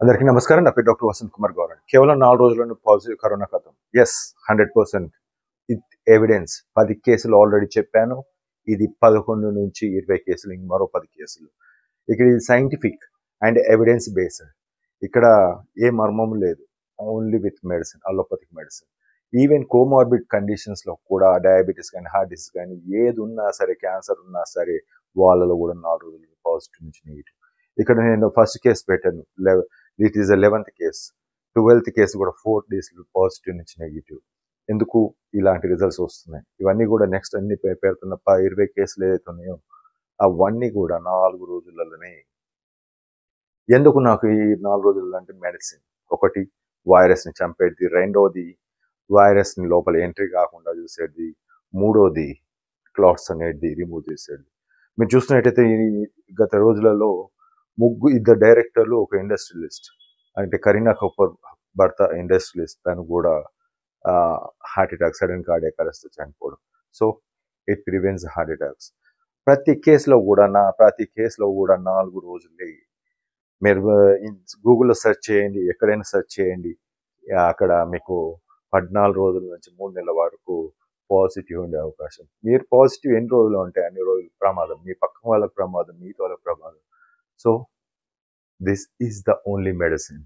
అందరికీ నమస్కారం. నా పేరు డాక్టర్ వసంత్ కుమార్ గౌడ్. కేవలం 4 రోజుల్లోనే పాజిటివ్ కరోనా ఖతం. Yes, 100% with evidence. 10 కేసులు ఆల్రెడీ చెప్పాను. ఇది 11-20 కేసులు, ఇంక మరో 10 కేసులు. ఇక్కడ ఇది సైంటిఫిక్ అండ్ ఎవిడెన్స్ బేస్డ్. ఇక్కడ ఏ మర్మం లేదు. Only with medicine, allopathic medicine. Even comorbid కండిషన్స్లో కూడా డయాబెటీస్ కానీ, హార్ట్ డిసీజ్ కానీ, ఏది ఉన్నా సరే, క్యాన్సర్ ఉన్నా సరే, వాళ్ళలో కూడా 4 రోజులు పాజిటివ్ నుంచి నెగిటివ్. ఇక్కడ నేను ఫస్ట్ కేసు పెట్టాను, it is 11th case. 12th case కూడా 4 days పాజిటివ్ నుంచి నెగిటివ్. ఎందుకు ఇలాంటి రిజల్ట్స్ వస్తున్నాయి? ఇవన్నీ కూడా నెక్స్ట్ అన్ని పెడుతున్న 20 కేసులు ఏదైతే ఉన్నాయో అవన్నీ కూడా 4 రోజులలోనే. ఎందుకు నాకు ఈ 4 రోజులు అంటే మెడిసిన్ ఒకటి వైరస్ని చంపేది, రెండోది వైరస్ని లోపల ఎంట్రీ కాకుండా చూసేది, మూడోది క్లాట్స్ అనేది రిమూవ్ చేసేది. మీరు చూసినట్టయితే ఈ గత రోజులలో ఇద్దరు డైరెక్టర్లు, ఒక ఇండస్ట్రియలిస్ట్, అంటే కరీనా కపూర్ భర్త ఇండస్ట్రియలిస్ట్, తను కూడా heart attack, sudden cardiac arrest చనిపోవడం. So it prevents heart attacks. ప్రతి కేసులో కూడా 4 రోజులే. మీరు గూగుల్లో సెర్చ్ చేయండి, ఎక్కడైనా సెర్చ్ చేయండి, అక్కడ మీకు 14 రోజుల నుంచి 3 నెలల వరకు పాజిటివ్ ఉండే అవకాశం. మీరు పాజిటివ్ ఎన్ని రోజులు ఉంటే అన్ని రోజులు ప్రమాదం, మీ పక్కన వాళ్ళకి ప్రమాదం, మీతో వాళ్ళకి ప్రమాదం. So this is the only medicine.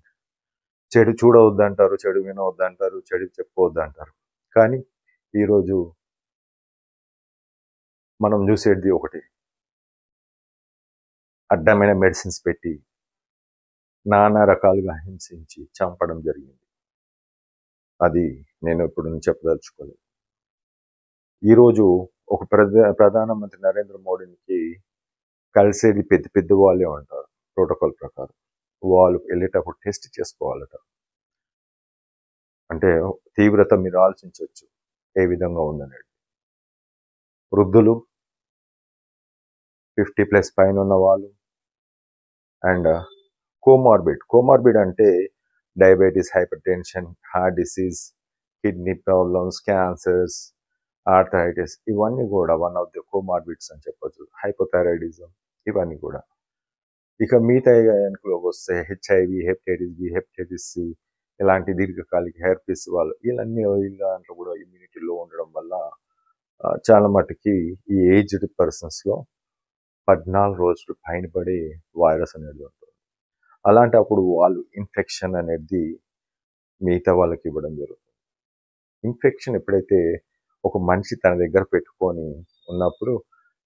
చెడు చూడవద్దంటారు, చెడు వినవద్దంటారు, చెడు చెప్పవద్దంటారు. కానీ ఈరోజు మనం చూసేది ఒకటి, అడ్డమైన మెడిసిన్స్ పెట్టి నానా రకాలుగా హింసించి చంపడం జరిగింది. అది నేను ఇప్పుడు చెప్పదలుచుకోలేదు. ఈరోజు ఒక ప్రధానమంత్రి నరేంద్ర మోడీకి కలిసేది పెద్ద వాళ్ళే ఉంటారు. ప్రోటోకాల్ ప్రకారం వాళ్ళు వెళ్ళేటప్పుడు టెస్ట్ చేసుకోవాలట. అంటే తీవ్రత మీరు ఆలోచించవచ్చు ఏ విధంగా ఉందనేది. వృద్ధులు, 50+ పైన ఉన్న వాళ్ళు, అండ్ కోమార్బిడ్ అంటే diabetes, hyper tension, heart disease, kidney problems, cancers, arthritis, ఇవన్నీ కూడా వన్ ఆఫ్ ది కోమార్బిడ్స్ అని చెప్పొచ్చు. హైపోథైరాయిడిజం, ఇవన్నీ కూడా. ఇక మిగతా వెనుకలోకి వస్తే HIV, hepatitis B, hepatitis C, ఇలాంటి దీర్ఘకాలిక హెర్పిస్ వాళ్ళు, ఇలాంటి కూడా ఇమ్యూనిటీలో ఉండడం వల్ల చాలా మటుకి ఈ ఏజ్డ్ పర్సన్స్లో 14 రోజులు పైన పడే వైరస్ అనేది ఉంటుంది. అలాంటప్పుడు వాళ్ళు ఇన్ఫెక్షన్ అనేది మిగతా వాళ్ళకి ఇవ్వడం జరుగుతుంది. ఇన్ఫెక్షన్ ఎప్పుడైతే ఒక మనిషి తన దగ్గర పెట్టుకొని ఉన్నప్పుడు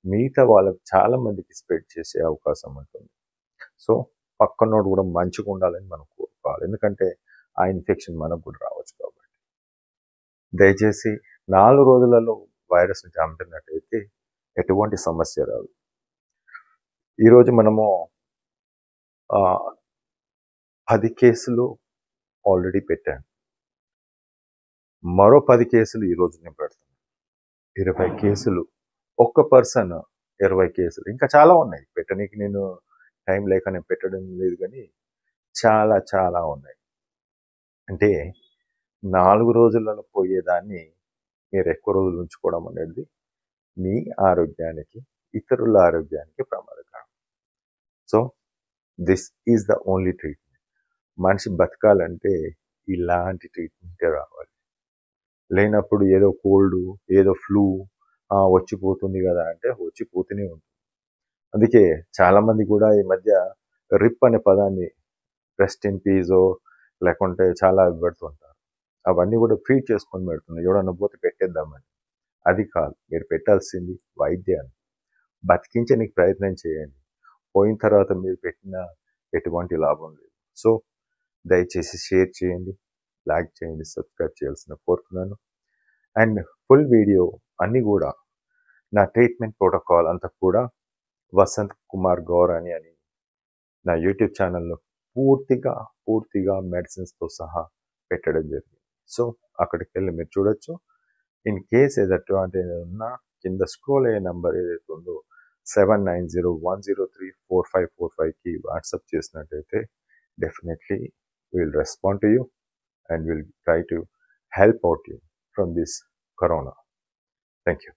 మిగతా వాళ్ళకి చాలా మందికి స్ప్రెడ్ చేసే అవకాశం ఉంటుంది. సో పక్కనోడు కూడా మంచిగా ఉండాలని మనం కోరుకోవాలి, ఎందుకంటే ఆ ఇన్ఫెక్షన్ మనకు కూడా రావచ్చు. కాబట్టి దయచేసి 4 రోజులలో వైరస్ని చంపినట్టయితే ఎటువంటి సమస్య రాదు. ఈరోజు మనము 10 కేసులు ఆల్రెడీ పెట్టాను, మరో 10 కేసులు ఈరోజు నేను పెడతాను. 20 కేసులు, ఒక్క పర్సన్ 20 కేసులు, ఇంకా చాలా ఉన్నాయి పెట్టడానికి. నేను టైం లేక నేను పెట్టడం లేదు, కానీ చాలా చాలా ఉన్నాయి. అంటే 4 రోజులలో పోయేదాన్ని మీరు ఎక్కువ రోజులు ఉంచుకోవడం అనేది మీ ఆరోగ్యానికి, ఇతరుల ఆరోగ్యానికి ప్రమాదకరం. So this is the only treatment. మనిషి బతకాలంటే ఇలాంటి ట్రీట్మెంటే రావాలి. లేనప్పుడు ఏదో కోల్డ్, ఏదో ఫ్లూ వచ్చిపోతుంది కదా అంటే వచ్చిపోతూనే ఉంటుంది. అందుకే చాలామంది కూడా ఈ మధ్య రిప్ అనే పదాన్ని రెస్ట్ ఇన్ పీజో లేకుంటే చాలా పెడుతుంటారు. అవన్నీ కూడా ఫీడ్ చేసుకొని పెడుతున్నాయి, ఎవడన్నా పోతే పెట్టేద్దామని. అది కాదు, మీరు పెట్టాల్సింది వైద్యాన్ని. బతికించడానికి ప్రయత్నం చేయండి, పోయిన తర్వాత మీరు పెట్టిన ఎటువంటి లాభం లేదు. సో దయచేసి షేర్ చేయండి, లైక్ చేయండి, సబ్స్క్రైబ్ చేయాల్సిన కోరుతున్నాను. అండ్ ఫుల్ వీడియో అన్నీ కూడా నా ట్రీట్మెంట్ ప్రోటోకాల్ అంతా కూడా వసంత్ కుమార్ గౌర్ అని నా యూట్యూబ్ ఛానల్లో పూర్తిగా మెడిసిన్స్తో సహా పెట్టడం జరిగింది. సో అక్కడికి వెళ్ళి మీరు చూడొచ్చు. ఇన్ కేస్ ఏదటువంటి ఉన్నా కింద స్క్రోల్ అయ్యే నెంబర్ ఏదైతే ఉందో 7901034545కి వాట్సాప్ చేసినట్టయితే definitely will respond to you and will try to help out you from this corona. Thank you.